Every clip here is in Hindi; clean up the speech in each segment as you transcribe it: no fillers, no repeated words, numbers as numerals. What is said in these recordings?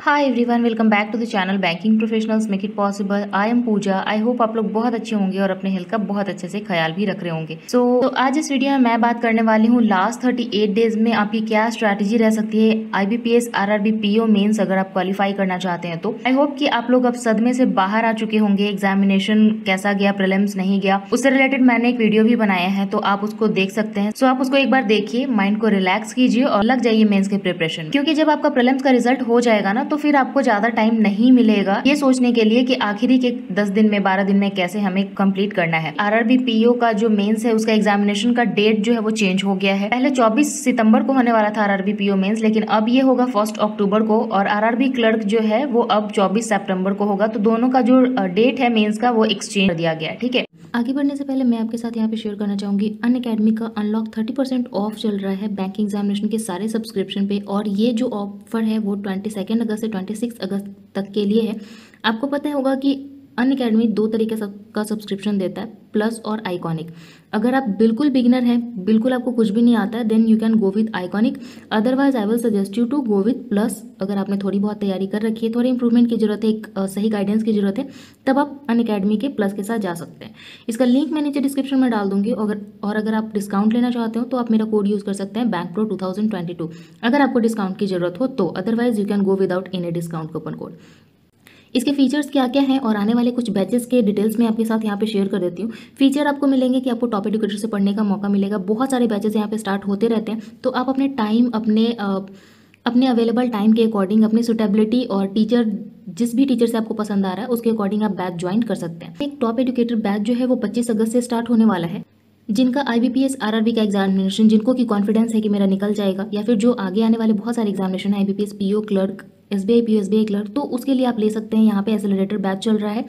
Hi everyone, welcome back to the channel banking professionals make it possible. I am Pooja. I hope आप लोग बहुत अच्छे होंगे और अपने हेल्थ का बहुत अच्छे से ख्याल भी रख रहे होंगे। तो आज इस वीडियो में मैं बात करने वाली हूँ लास्ट 38 डेज में आपकी क्या स्ट्रैटेजी रह सकती है IBPS RRB PO मेंस अगर आप क्वालिफाई करना चाहते हैं तो। आई होप कि आप लोग अब सदमे से बाहर आ चुके होंगे। एग्जामिनेशन कैसा गया, प्रीलिम्स नहीं गया, उससे रिलेटेड मैंने एक वीडियो भी बनाया है, तो आप उसको देख सकते हैं। सो आप उसको एक बार देखिए, माइंड को रिलैक्स कीजिए और लग जाइए मेंस के प्रिपरेशन। क्योंकि जब आपका प्रीलिम्स का रिजल्ट हो जाएगा ना, तो फिर आपको ज्यादा टाइम नहीं मिलेगा ये सोचने के लिए कि आखिरी के 10 दिन में 12 दिन में कैसे हमें कंप्लीट करना है। RRB PO का जो मेंस है उसका एग्जामिनेशन का डेट जो है वो चेंज हो गया है। पहले 24 सितंबर को होने वाला था RRB PO मेंस, लेकिन अब ये होगा 1 अक्टूबर को। और RRB क्लर्क जो है वो अब 24 सितंबर को होगा। तो दोनों का जो डेट है मेंस का वो एक्सचेंज कर दिया गया है। ठीक है, आगे बढ़ने से पहले मैं आपके साथ यहाँ पे शेयर करना चाहूंगी अनअकैडमी का अनलॉक 30% ऑफ चल रहा है बैंकिंग एग्जामिनेशन के सारे सब्सक्रिप्शन पे। और ये जो ऑफर है वो 22 अगस्त से 26 अगस्त तक के लिए है। आपको पता होगा कि अनअकैडमी 2 तरीके का सब्सक्रिप्शन देता है, प्लस और आइकॉनिक। अगर आप बिल्कुल बिगिनर हैं, बिल्कुल आपको कुछ भी नहीं आता है, then you can go with iconic. Otherwise I will suggest you to go with plus. अगर आपने थोड़ी बहुत तैयारी कर रखी है, थोड़ी इंप्रूवमेंट की जरूरत है, एक सही गाइडेंस की जरूरत है, तब आप अनअकैडमी के प्लस के साथ जा सकते हैं। इसका लिंक मैं नीचे डिस्क्रिप्शन में डाल दूंगी। और अगर आप डिस्काउंट लेना चाहते हो तो आप मेरा कोड यूज कर सकते हैं BankPro 2022 अगर आपको डिस्काउंट की जरूरत हो तो। Otherwise you can go without any discount coupon code. इसके फीचर्स क्या क्या हैं और आने वाले कुछ बैचेस के डिटेल्स मैं आपके साथ यहाँ पे शेयर कर देती हूँ। फीचर आपको मिलेंगे कि आपको टॉप एडुकेटर से पढ़ने का मौका मिलेगा। बहुत सारे बैचेस यहाँ पे स्टार्ट होते रहते हैं, तो आप अपने टाइम, अपने अवेलेबल टाइम के अकॉर्डिंग, अपनी सुटेबिलिटी और टीचर, जिस भी टीचर से आपको पसंद आ रहा है उसके अकॉर्डिंग आप बैच ज्वाइन कर सकते हैं। एक टॉप एडुकेटर बैच जो है वो 25 अगस्त से स्टार्ट होने वाला है। जिनका IBPS RRB का एग्जामिनेशन, जिनको की कॉन्फिडेंस है कि मेरा निकल जाएगा, या फिर जो आगे आने वाले बहुत सारे एग्जामिनेशन है IBPS PO clerk, SBI PO SBI clerk, तो उसके लिए आप ले सकते हैं। यहाँ पे एक्सेलरेटर बैच चल रहा है,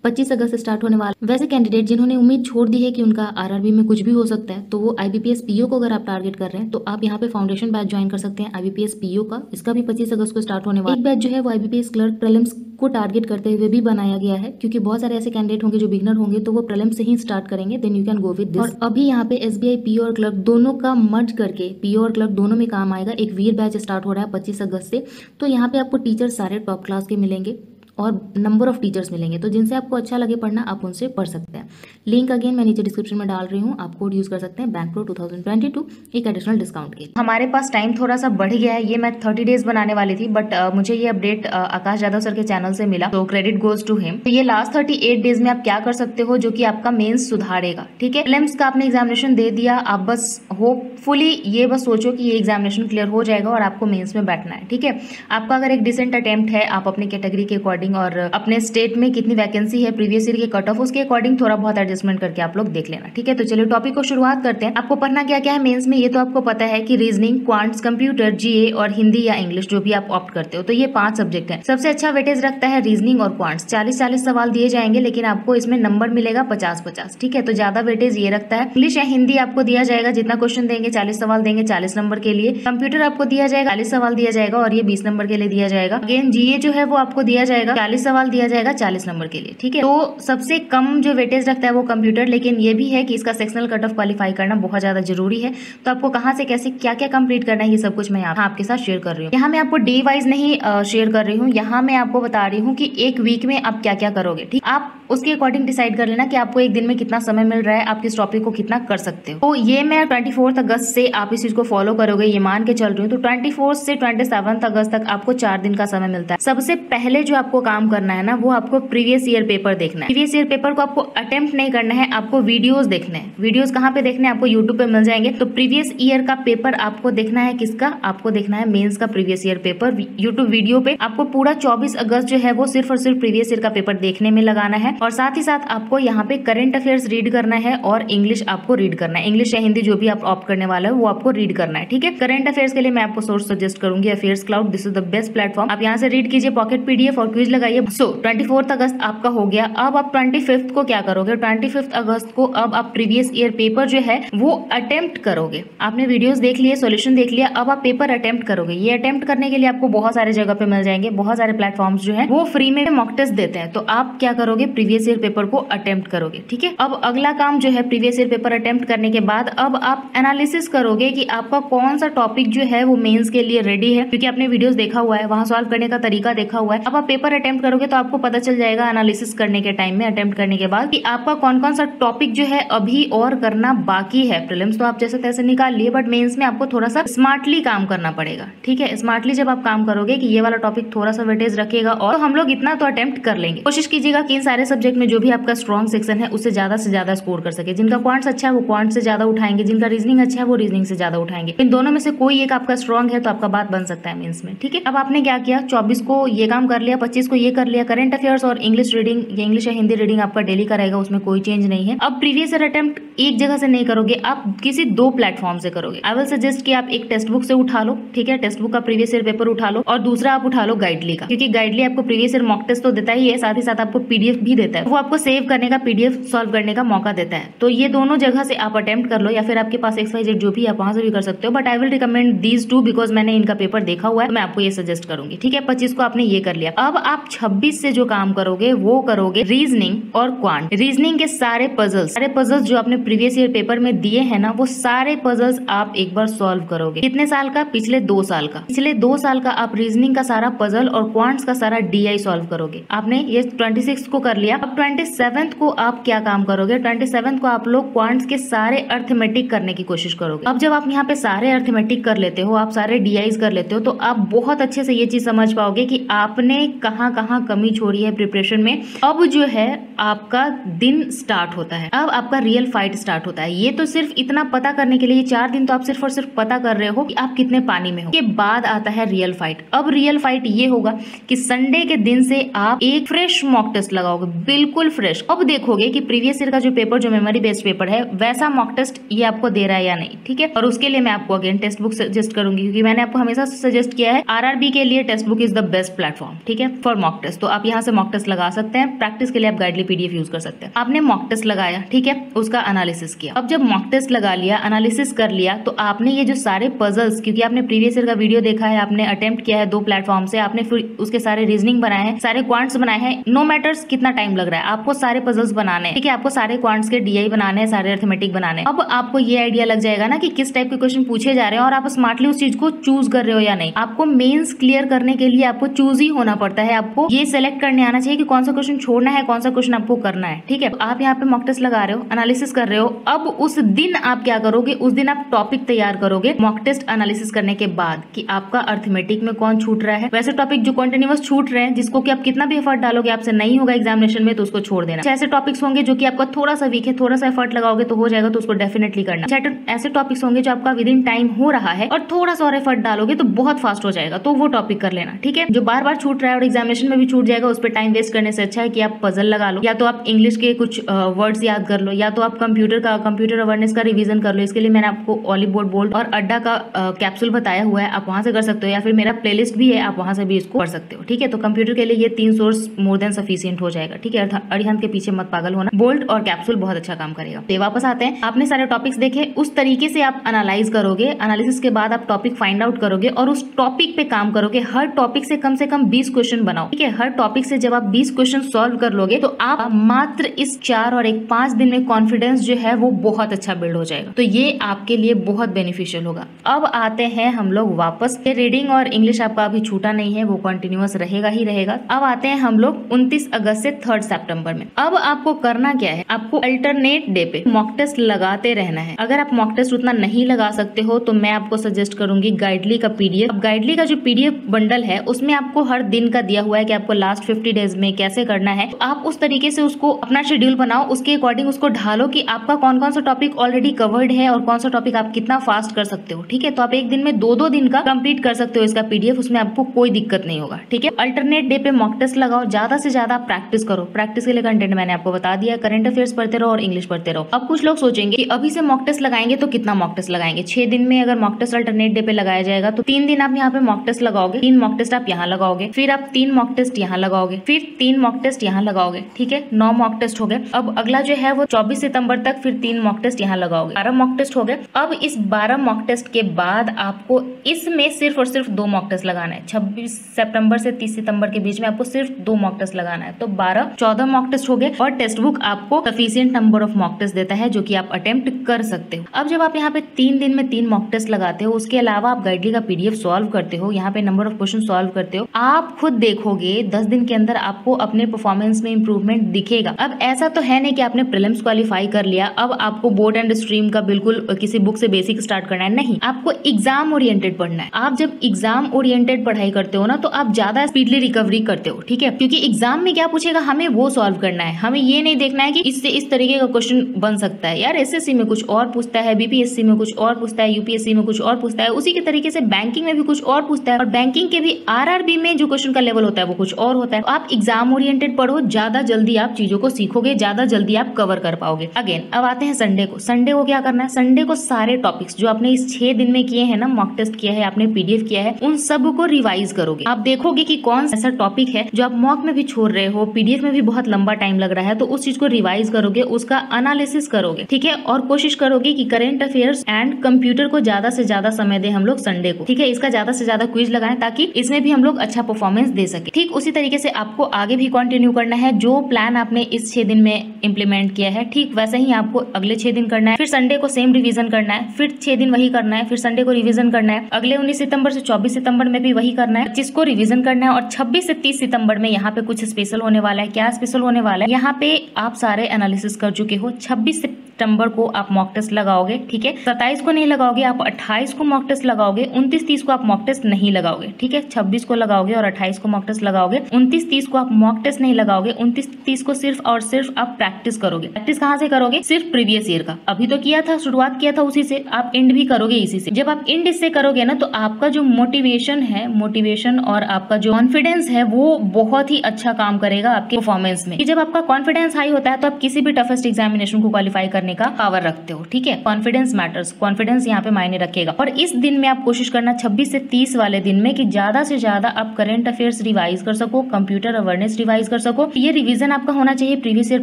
25 अगस्त से स्टार्ट होने वाला। वैसे कैंडिडेट जिन्होंने उम्मीद छोड़ दी है कि उनका RRB में कुछ भी हो सकता है, तो वो IBPS PO को अगर आप टारगेट कर रहे हैं तो आप यहाँ पे फाउंडेशन बैच ज्वाइन कर सकते हैं IBPS PO का। इसका भी 25 अगस्त को स्टार्ट होने वाला। एक बैच जो है वो IBPS क्लर्क प्रीलिम्स को टारगेट करते हुए भी बनाया गया है, क्योंकि बहुत सारे ऐसे कैंडिडेट होंगे जो बिगनर होंगे, तो वो प्रीलिम्स से ही स्टार्ट करेंगे, then you can go with this. और अभी यहाँ पे SBI PO और क्लर्क दोनों का मर्ज करके PO और क्लर्क दोनों में काम आएगा। एक वीर बैच स्टार्ट हो रहा है 25 अगस्त से। तो यहाँ पे आपको टीचर सारे टॉप क्लास के मिलेंगे और नंबर ऑफ टीचर्स मिलेंगे, तो जिनसे आपको अच्छा लगे पढ़ना आप उनसे पढ़ सकते हैं। लिंक अगेन मैं नीचे डिस्क्रिप्शन में डाल रही हूँ, आप कोड यूज कर सकते हैं BankPro 2022 एक एडिशनल डिस्काउंट के। हमारे पास टाइम थोड़ा सा बढ़ गया है। ये मैं 30 डेज बनाने वाली थी, बट मुझे ये अपडेट आकाश यादव सर के चैनल से मिला, तो क्रेडिट गोज टू हिम। तो ये लास्ट 38 डेज में आप क्या कर सकते हो जो कि आपका मेंस सुधारेगा। ठीक है, प्रीलिम्स का आपने एग्जामिनेशन दे दिया, आप बस होपफुली ये बस सोचो कि ये एग्जामिनेशन क्लियर हो जाएगा और आपको मेंस में बैठना है। ठीक है, आपका अगर एक डिसेंट अटेम्प्ट है, आप अपने कैटेगरी के अकॉर्डिंग और अपने स्टेट में कितनी वैकेंसी है, प्रीवियस ईयर के कट ऑफ, उसके अकॉर्डिंग थोड़ा बहुत एडजस्टमेंट करके आप लोग देख लेना। ठीक है, तो चलिए टॉपिक को शुरुआत करते हैं। आपको पढ़ना क्या क्या है मेंस में, ये तो आपको पता है कि रीजनिंग, क्वांट्स, कंप्यूटर, GA और हिंदी या इंग्लिश जो भी आप ऑप्ट करते हो, तो ये 5 सब्जेक्ट है। सबसे अच्छा वेटेज रखता है रीजनिंग और क्वांट्स। 40-40 सवाल दिए जाएंगे, लेकिन आपको इसमें नंबर मिलेगा 50-50। ठीक है, तो ज्यादा वेटेज ये रखता है। इंग्लिश या हिंदी आपको दिया जाएगा, जितना क्वेश्चन देंगे 40 सवाल देंगे 40 नंबर के लिए। कंप्यूटर आपको दिया जाएगा 40 सवाल दिया जाएगा और ये 20 नंबर के लिए दिया जाएगा। अगेन GA जो है वो आपको दिया जाएगा 40 सवाल दिया जाएगा 40 नंबर के लिए। ठीक है, तो सबसे कम जो वेटेज रखता है वो कंप्यूटर, लेकिन ये भी है कि इसका सेक्शनल कट ऑफ क्वालिफाई करना बहुत ज्यादा जरूरी है। तो आपको कहाँ से कैसे क्या क्या कंप्लीट करना है, ये सब कुछ मैं आपके साथ शेयर कर रही हूँ। यहाँ मैं आपको डे वाइज नहीं शेयर कर रही हूँ, यहाँ मैं आपको बता रही हूँ कि एक वीक में आप क्या क्या करोगे। ठीक, आप उसके अकॉर्डिंग डिसाइड कर लेना कि आपको एक दिन में कितना समय मिल रहा है, आप किस टॉपिक को कितना कर सकते हो। तो ये मैं 24 अगस्त से आप इस चीज को फॉलो करोगे ये मान के चल रही हूँ। तो 24 से 27 अगस्त तक आपको 4 दिन का समय मिलता है। सबसे पहले जो आपको काम करना है ना, वो आपको प्रीवियस ईयर पेपर देखना है। प्रीवियस ईयर पेपर को आपको अटेम्प्ट नहीं करना है, आपको वीडियोस देखने हैं। वीडियोस कहाँ पे देखने हैं, आपको यूट्यूब पे मिल जाएंगे। तो प्रीवियस ईयर का पेपर आपको देखना है, किसका, आपको देखना है मेंस का previous year paper. YouTube video पे आपको पूरा 24 अगस्त जो है वो सिर्फ और सिर्फ प्रीवियस ईयर का पेपर देखने में लगाना है। और साथ ही साथ आपको यहाँ पे करंट अफेयर्स रीड करना है और इंग्लिश आपको रीड करना है। इंग्लिश या हिंदी जो भी आप ऑप्ट करने वाले हो वो आपको रीड करना है। ठीक है, करंट अफेयर्स के लिए मैं आपको सोर्स सजेस्ट करूंगी affairs cloud. This is the best platform. आप यहाँ से रीड कीजिए पॉकेट PDF और क्विज लगाइए। सो 24 अगस्त आपका हो गया। अब आप 25 को क्या करोगे? 25 अगस्त को अब आप प्रीवियस ईयर पेपर जो है वो अटेम्प्ट करोगे। आपने वीडियोस देख लिए, सॉल्यूशन देख लिया, अब आप पेपर अटेम्प्ट करोगे। ये अटेम्प्ट करने के लिए आपको बहुत सारे जगह पे मिल जाएंगे, बहुत सारे प्लेटफॉर्म्स जो है वो फ्री में मॉक टेस्ट देते हैं। तो आप क्या करोगे? प्रीवियस ईयर पेपर को अटेम्प्ट करोगे। ठीक है, अब अगला काम जो है प्रीवियस ईयर पेपर अटेम्प्ट करने के बाद अब आप एनालिसिस करोगे कि आपका कौन सा टॉपिक जो है वो मेंस के लिए रेडी है, क्योंकि आपने वीडियोस देखा हुआ है, वहां सॉल्व करने का तरीका देखा हुआ है। अब आप पेपर अटेम्प्ट करोगे तो आपको पता चल जाएगा एनालिसिस करने के टाइम में, अटेम्प्ट करने के बाद, कि आपका कौन कौन सा टॉपिक जो है अभी और करना बाकी है। प्रीलिम्स तो आप जैसे तैसे निकाल लिए, बट मेंस में आपको थोड़ा सा स्मार्टली काम करना पड़ेगा। ठीक है, स्मार्टली जब आप काम करोगे कि ये वाला टॉपिक थोड़ा सा वेटेज रखेगा और तो हम लोग इतना तो अटेम्प्ट कर लेंगे। कोशिश कीजिएगा कि इन सारे सब्जेक्ट में जो भी आपका स्ट्रॉन्ग सेक्शन है उससे ज्यादा स्कोर कर सके। जिनका क्वांट्स अच्छा है वो क्वांट से ज्यादा उठाएंगे, जिनका रीजनिंग अच्छा है वो रीजनिंग से ज्यादा उठाएंगे। इन दोनों में से कोई एक आपका स्ट्रॉन्ग है तो आपका बात बन सकता है मेंस में। ठीक है, अब आपने क्या किया? 24 को ये काम कर लिया, 25 को ये कर लिया। करंट अफेयर्स और इंग्लिश रीडिंग, ये इंग्लिश या हिंदी रीडिंग आपका डेली का रहेगा, उसमें कोई चेंज नहीं है। अब प्रीवियस ईयर अटेम्प्ट एक जगह से नहीं करोगे, आप किसी 2 प्लेटफॉर्म से करोगे। आई विल सजेस्ट कि आप एक टेक्स्ट बुक से उठा लो। ठीक है, टेक्स्ट बुक का प्रीवियस ईयर पेपर उठा लो, और दूसरा आप उठा लो गाइडली का, क्योंकि गाइडली आपको प्रीवियस ईयर मॉक टेस्ट तो देता ही है, साथ ही साथ आपको पीडीएफ भी देता है। वो आपको सेव करने का, पीडीएफ सॉल्व करने का मौका देता है। तो ये दोनों जगह से आप अटेम्प्ट कर लो, या फिर आपके पास XYZ जो भी आप वहां से भी कर सकते हो, but I will recommend these 2 because मैंने इनका पेपर देखा हुआ है, तो मैं आपको ये सजेस्ट करूंगी। ठीक है, 25 को आपने ये कर लिया। अब आप 26 से जो काम करोगे वो करोगे रीजनिंग और क्वांट। रीजनिंग के सारे पजल्स जो आपने प्रीवियस ईयर पेपर में दिए हैं ना, वो सारे पजल्स आप एक बार सॉल्व करोगे। कितने साल का? पिछले 2 साल का। पिछले 2 साल का आप रीजनिंग का सारा पजल और क्वांट्स का सारा DI सॉल्व करोगे। आपने ये 26 को कर लिया। अब 27 को आप क्या काम करोगे? 27 को आप लोग क्वांट्स के सारे अर्थमेटिक करने की कोशिश करोगे। अब जब आप यहाँ पे सारे अर्थमेटिक कर लेते हो, आप सारे DIs कर लेते हो, तो आप बहुत अच्छे से ये चीज समझ पाओगे कि आपने कहाँ कहाँ कमी छोड़ी है प्रिपरेशन में। अब जो है आपका दिन स्टार्ट होता है, अब आपका रियल फाइट स्टार्ट होता है। ये तो सिर्फ इतना पता करने के लिए 4 दिन तो आप सिर्फ और सिर्फ पता कर रहे हो कि आप कितने पानी में हो। के बाद आता है रियल फाइट। अब रियल फाइट ये होगा कि संडे के दिन से आप एक फ्रेश मॉक टेस्ट लगाओगे, बिल्कुल फ्रेश। अब देखोगे कि प्रीवियस ईयर का जो पेपर, जो मेमोरी बेस्ड पेपर है, वैसा मॉक टेस्ट ये आपको दे रहा है या नहीं। ठीक है, और उसके लिए मैं आपको अगेन टेक्स्ट बुक सजेस्ट करूंगी, क्योंकि मैंने आपको हमेशा सजेस्ट किया है RRB के लिए text book is the best platform. ठीक है, फॉर मॉक टेस्ट। तो आप यहाँ से मॉक टेस्ट लगा सकते हैं। प्रैक्टिस के लिए आप गाइडली PDF यूज कर सकते हैं। आपने मॉक टेस्ट लगाया, ठीक है, उसका एनालिसिस किया। अब जब मॉक टेस्ट लगा लिया, एनालिसिस कर लिया, तो आपने ये जो सारे पजल्स, क्योंकि आपने प्रीवियस ईयर का वीडियो देखा है, आपने अटेम्प्ट किया है 2 प्लेटफॉर्म से, आपने फिर उसके सारे रीजनिंग बनाए हैं, सारे क्वांट्स बनाए हैं। नो मैटर्स कितना टाइम लग रहा है, आपको सारे पजल्स बनाने हैं। ठीक है, आपको सारे क्वांट्स के DI बनाने हैं, सारे अर्थमेटिक बनाने हैं। अब आपको ये आइडिया लग जाएगा ना कि किस टाइप के क्वेश्चन पूछे जा रहे हैं और आप स्मार्टली उस चीज को चूज कर रहे हो या नहीं। आपको मेंस क्लियर करने के लिए आपको चूज ही होना पड़ता है। आपको ये सेलेक्ट करने आना चाहिए कि कौन सा क्वेश्चन छोड़ना है, कौन सा क्वेश्चन आपको करना है। ठीक है, आप यहाँ पे मॉक टेस्ट लगा रहे हो, एनालिसिस कर रहे हो। अब उस दिन आप क्या करोगे? उस दिन आप टॉपिक तैयार करोगे मॉक टेस्ट एनालिसिस करने के बाद, कि आपका अर्थमेटिक में कौन छूट रहा है। वैसे टॉपिक जो कंटिन्यूअस छूट रहे हैं, जिसको कि आप कितना भी एफर्ट डालोगे आपसे नहीं होगा एग्जामिनेशन में, तो उसको छोड़ देना। ऐसे टॉपिक्स होंगे जो कि आपका थोड़ा सा वीक है, थोड़ा सा एफर्ट लगाओगे तो हो जाएगा, तो उसको डेफिनेटली करना। ऐसे टॉपिक्स होंगे जो आपका विद इन टाइम हो रहा है और थोड़ा सा और एफर्ट डालोगे तो बहुत फास्ट हो जाएगा, तो वो टॉपिक कर लेना। ठीक है, जो बार बार छूट रहा है और एग्जामिनेशन में भी छूट जाएगा, उस पर टाइम वेस्ट करने से अच्छा है कि आप पजल लगा लो, या तो आप इंग्लिश के कुछ वर्ड्स याद कर लो, या तो आप कंप्यूटर अवेयरनेस का रिवीजन कर लो। इसके लिए मैंने आपको ऑलीबोर्ड बोल्ट और अड्डा का कैप्सूल बताया हुआ है, आप वहां से कर सकते हो, या फिर मेरा प्लेलिस्ट भी है, आप वहां से भी इसको कर सकते हो। ठीक है, तो कंप्यूटर के लिए ये 3 सोर्स मोर देन सफिशिएंट हो जाएगा। ठीक है, अरिहंत के पीछे मत पागल होना, बोल्ट और कैप्सूल बहुत अच्छा काम करेगा। तो वापस आते हैं, आपने सारे टॉपिक्स देखे, उस तरीके से आप एनालाइज करोगे। एनालिसिस के बाद आप टॉपिक फाइंड आउट करोगे और उस टॉपिक पे काम करोगे। हर टॉपिक से कम 20 क्वेश्चन बनाओ। ठीक है, हर टॉपिक से जब आप 20 क्वेश्चन सॉल्व कर लोगे तो आप मात्र इस 4 और 5 दिन में कॉन्फिडेंस जो है वो बहुत अच्छा बिल्ड हो जाएगा। तो ये आपके लिए बहुत बेनिफिशियल होगा। अब आते हैं हम लोग वापस, रीडिंग और इंग्लिश आपका अभी छूटा नहीं है, वो कंटिन्यूअस रहेगा ही रहेगा। अब आते हैं हम लोग 29 अगस्त से 3 सितंबर में। अब आपको करना क्या है? आपको अल्टरनेट डे पे मॉक टेस्ट लगाते रहना है। अगर आप मॉक टेस्ट उतना नहीं लगा सकते हो तो मैं आपको सजेस्ट करूंगी गाइडली का PDF। अब गाइडली का जो PDF बंडल है उसमें आपको हर दिन का दिया हुआ है कि आपको लास्ट 50 डेज में कैसे करना है। तो आप उस तरीके से उसको अपना शेड्यूल बनाओ, उसके अकॉर्डिंग उसको ढालो कि आपका कौन कौन सा टॉपिक ऑलरेडी कवर्ड है और कौन सा टॉपिक आप कितना फास्ट कर सकते हो। ठीक है, तो आप एक दिन में 2-2 दिन का कंप्लीट कर सकते हो इसका PDF, उसमें आपको कोई दिक्कत नहीं होगा। ठीक है, अल्टरनेट डे पे मॉक टेस्ट लगाओ, ज्यादा से ज्यादा प्रैक्टिस करो। प्रैक्टिस के लिए कंटेंट मैंने आपको बता दिया, करंट अफेयर्स पढ़ते रहो और इंग्लिश पढ़ते रहो। अब कुछ लोग सोचेंगे कि अभी से मॉक टेस्ट लगाएंगे तो कितना मॉक टेस्ट लगाएंगे? 6 दिन में अगर मॉक टेस्ट अल्टरनेट डे पे लगाया जाएगा तो 3 दिन आप यहाँ पे मॉक टेस्ट लगाओगे, 3 मॉक टेस्ट आप यहाँ लगाओगे, फिर आप 3 मॉक टेस्ट यहाँ लगाओगे, फिर 3 मॉक टेस्ट यहाँ लगाओगे, ठीक है, 9 मॉक टेस्ट हो गए। अब अगला जो है वो 24 सितंबर तक फिर 3 मॉक टेस्ट यहाँ लगाओगे, 12 मॉक टेस्ट हो गए। अब इस 12 मॉक टेस्ट के बाद आपको इसमें सिर्फ और सिर्फ 2 मॉक टेस्ट लगाना है। 26 सितंबर से 30 सितंबर के बीच में आपको सिर्फ 2 मॉक टेस्ट लगाना है। तो 12-14 मॉक टेस्ट हो गए और टेक्स्ट बुक आपको sufficient number of mock test देता है जो कि आप अटेम्प्ट कर सकते हो। अब जब आप यहाँ पे 3 दिन में 3 मॉक टेस्ट लगाते हो, उसके अलावा आप गाइडली का PDF सॉल्व करते हो, यहाँ पे नंबर ऑफ क्वेश्चन सॉल्व करते हो, आप खुद देखोगे 10 दिन के अंदर आपको अपने परफॉर्मेंस में इंप्रूवमेंट दिखेगा। अब ऐसा तो है नहीं कि आपने प्रीलिम्स क्वालिफाई कर लिया, अब आपको बोर्ड एंड स्ट्रीम का बिल्कुल किसी बुक से बेसिक स्टार्ट करना है, नहीं, आपको एग्जाम ओरिएंटेड पढ़ना है। आप जब एग्जाम ओरिएंटेड पढ़ाई करते हो ना तो आप ज्यादा स्पीडली रिकवरी करते हो, ठीक है, क्योंकि एग्जाम में क्या पूछेगा हमें वो सॉल्व करना है, हमें ये नहीं देखना है कि इससे इस तरीके का क्वेश्चन बन सकता है। यार SSC में कुछ और पूछता है, BPSC में कुछ और पूछता है, UPSC में कुछ और पूछता है, उसी के तरीके से बैंकिंग में भी कुछ और पूछता है, और बैंकिंग के भी RRB में जो क्वेश्चन का लेवल होता है वो कुछ और होता है। तो आप एग्जाम ओरिएंटेड पढ़ो, ज्यादा जल्दी आप चीजों को सीखोगे, ज्यादा जल्दी आप कवर कर पाओगे। अगेन अब आते हैं संडे को। संडे को क्या करना है, संडे को सारे टॉपिक्स जो आपने इस 6 दिन में किए हैं ना, मॉक टेस्ट किया है, आपने PDF किया है, उन सब को रिवाइज करोगे। आप देखोगे कि कौन ऐसा टॉपिक है जो आप मॉक में भी छोड़ रहे हो, PDF में भी बहुत लंबा टाइम लग रहा है, तो उस चीज को रिवाइज करोगे, उसका एनालिसिस करोगे, ठीक है, और कोशिश करोगे कि करंट अफेयर्स एंड कंप्यूटर को ज्यादा से ज्यादा समय दे हम लोग संडे को, ठीक है, इसका ज्यादा से ज्यादा क्विज लगाएं ताकि इसमें भी हम लोग अच्छा परफॉर्मेंस दे सके। ठीक उसी तरीके से आपको आगे भी कंटिन्यू करना है, जो प्लान आपने इस 6 दिन में इम्प्लीमेंट किया है, ठीक वैसे ही आपको अगले 6 दिन करना है। फिर संडे को सेम रिवीजन करना है, फिर 6 दिन वही करना है, फिर संडे को रिवीजन करना है, अगले 19 सितंबर से 24 सितंबर में भी वही करना है, 25 को रिवीजन करना है, और 26 से 30 सितंबर में यहाँ पे कुछ स्पेशल होने वाला है। क्या स्पेशल होने वाला है, यहाँ पे आप सारे एनालिसिस कर चुके हो, 26 सितंबर को आप मॉक टेस्ट लगाओगे, ठीक है, 27 को नहीं लगाओगे, आप 28 को मॉक टेस्ट लगाओगे, 29-30 को आप मॉक टेस्ट नहीं लगाओगे, ठीक है, 26 को लगाओगे और 28 को मॉक टेस्ट लगाओगे, 29-30 को आप मॉक टेस्ट नहीं लगाओगे, 29-30 को सिर्फ और सिर्फ आप प्रैक्टिस करोगे। प्रैक्टिस कहाँ से करोगे, सिर्फ प्रीवियस ईयर का, अभी तो किया था, शुरुआत किया था उसी से, आप एंड भी करोगे इसी से। जब आप एंड इससे करोगे ना तो आपका जो मोटिवेशन और आपका जो कॉन्फिडेंस है वो बहुत ही अच्छा काम करेगा आपके परफॉर्मेंस में। जब आपका कॉन्फिडेंस हाई होता है तो आप किसी भी टफेस्ट एग्जामिनेशन को क्वालिफाई करने का पावर रखते हो, ठीक है, कॉन्फिडेंस मैटर्स, कॉन्फिडेंस यहाँ पे मायने रखेगा। और इस दिन में आप कोशिश करना 26 से 30 वाले दिन में कि ज्यादा से ज्यादा आप करंट अफेयर्स रिवाइज कर सको, कंप्यूटर अवेयरनेस रिवाइज कर सको। ये रिवीजन आपका होना चाहिए, प्रीवियस ईयर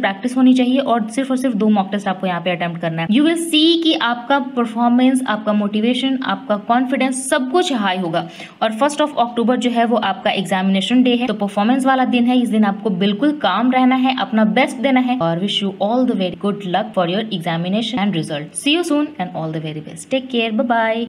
प्रैक्टिस होनी चाहिए, और सिर्फ 2 मॉक टेस्ट आपको यहाँ पे अटेम्प्ट करना है। यू विल सी कि आपका परफॉर्मेंस, आपका मोटिवेशन, आपका कॉन्फिडेंस सब कुछ हाई होगा। और 1 अक्टूबर जो है वो आपका एग्जामिनेशन डे है, तो परफॉर्मेंस वाला दिन है। इस दिन आपको बिल्कुल काम रहना है, अपना बेस्ट देना है, और wish you all the very good luck for your examination and result. See you soon and all the very best. Take care, bye bye.